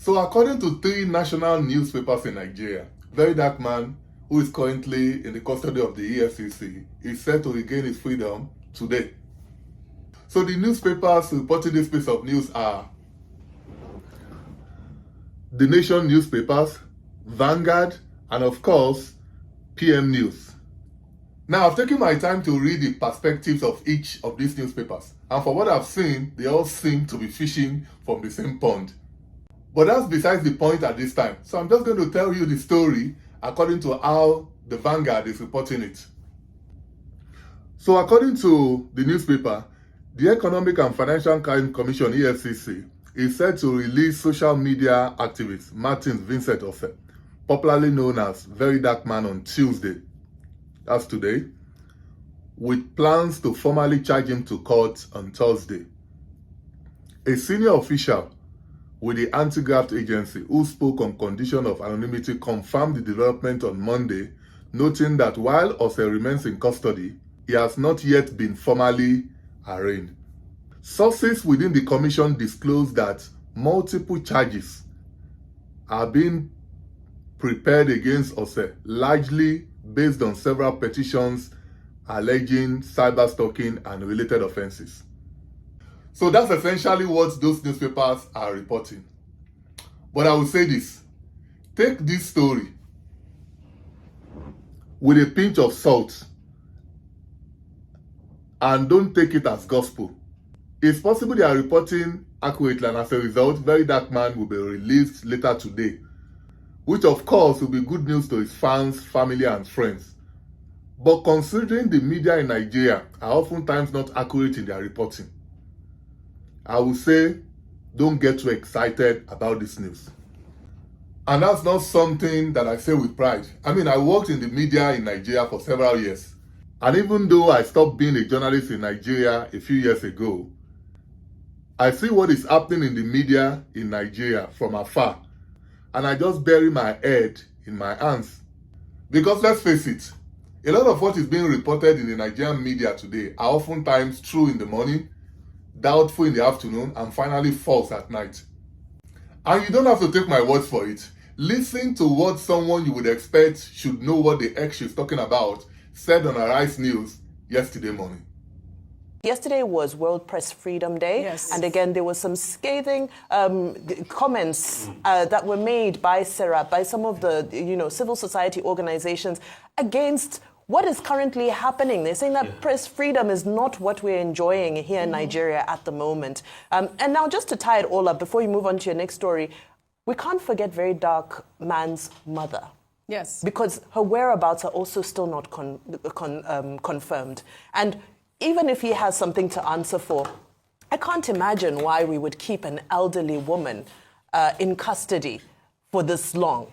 So according to 3 national newspapers in Nigeria, Verydarkman, who is currently in the custody of the EFCC, is set to regain his freedom today. So the newspapers reporting this piece of news are The Nation newspapers, Vanguard, and of course, PM News. Now, I've taken my time to read the perspectives of each of these newspapers, and from what I've seen, they all seem to be fishing from the same pond. But that's besides the point at this time. So I'm just going to tell you the story according to how the Vanguard is reporting it. So according to the newspaper, the Economic and Financial Crime Commission, EFCC, is set to release social media activist Martin Vincent Ose, popularly known as Verydarkman, on Tuesday, that's today, with plans to formally charge him to court on Thursday. A senior official with the anti-graft agency who spoke on condition of anonymity confirmed the development on Monday, noting that while Ose remains in custody, he has not yet been formally arraigned. Sources within the commission disclosed that multiple charges are being prepared against Ose, largely based on several petitions alleging cyberstalking and related offenses. So that's essentially what those newspapers are reporting. But I will say this: take this story with a pinch of salt and don't take it as gospel. It's possible they are reporting accurately, and as a result, Verydarkman will be released later today, which of course will be good news to his fans, family, and friends. But considering the media in Nigeria are oftentimes not accurate in their reporting, I will say don't get too excited about this news. And that's not something that I say with pride. I mean, I worked in the media in Nigeria for several years. And even though I stopped being a journalist in Nigeria a few years ago, I see what is happening in the media in Nigeria from afar. And I just bury my head in my hands. Because let's face it, a lot of what is being reported in the Nigerian media today are oftentimes true in the morning, doubtful in the afternoon, and finally false at night. And you don't have to take my words for it. Listen to what someone you would expect should know what the heck she's talking about said on Arise News yesterday morning. Yesterday was World Press Freedom Day, yes. And again there was some scathing comments that were made by Serap, by some of the civil society organizations against what is currently happening. They're saying that press freedom is not what we're enjoying here in Nigeria at the moment. And now, just to tie it all up, before you move on to your next story, we can't forget Verydarkman's mother. Yes. Because her whereabouts are also still not confirmed. And even if he has something to answer for, I can't imagine why we would keep an elderly woman in custody for this long.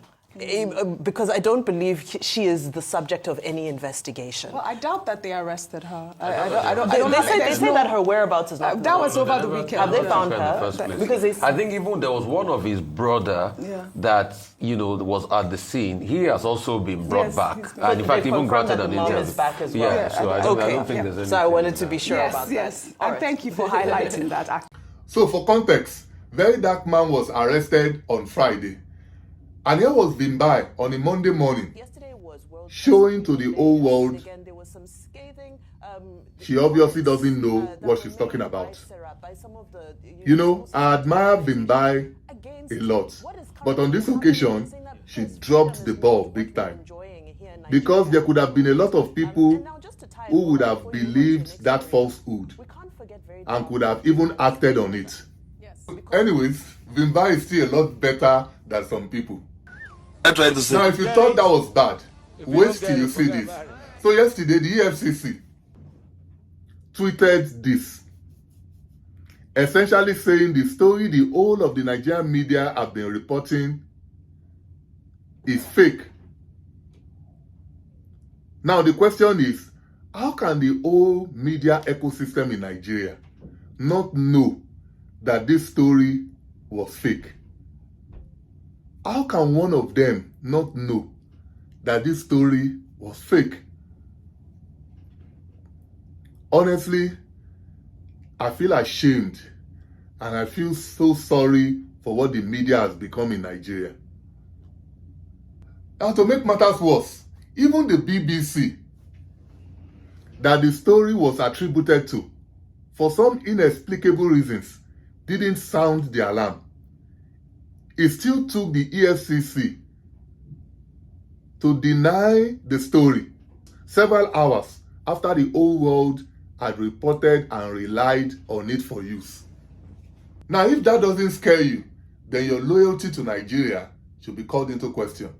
Because I don't believe she is the subject of any investigation. Well, I doubt that they arrested her. They say that her whereabouts is not. That was over the weekend. Have they found her? Because I think even there was one of his brother that was at the scene. He has also been brought back, and in fact even granted an interview. Is back as well. Yeah, so I don't think there's anything. So I wanted to be sure about that. Yes, and thank you for highlighting that. So for context, Verydarkman was arrested on Friday. And here was Vimbai on a Monday morning, showing to the whole world she obviously doesn't know what she's talking about. I admire Vimbai a lot, but on this occasion, she dropped the ball big time. Because there could have been a lot of people who would have believed that falsehood and could have even acted on it. Anyways, Vimbai is still a lot better than some people. Now, if you thought that was bad, wait till you see this. So yesterday, the EFCC tweeted this, essentially saying the story the whole of the Nigerian media have been reporting is fake. Now, the question is, how can the whole media ecosystem in Nigeria not know that this story was fake? How can one of them not know that this story was fake? Honestly, I feel ashamed and I feel so sorry for what the media has become in Nigeria. And to make matters worse, even the BBC that the story was attributed to, for some inexplicable reasons, didn't sound the alarm. It still took the EFCC to deny the story several hours after the whole world had reported and relied on it for use. Now, if that doesn't scare you, then your loyalty to Nigeria should be called into question.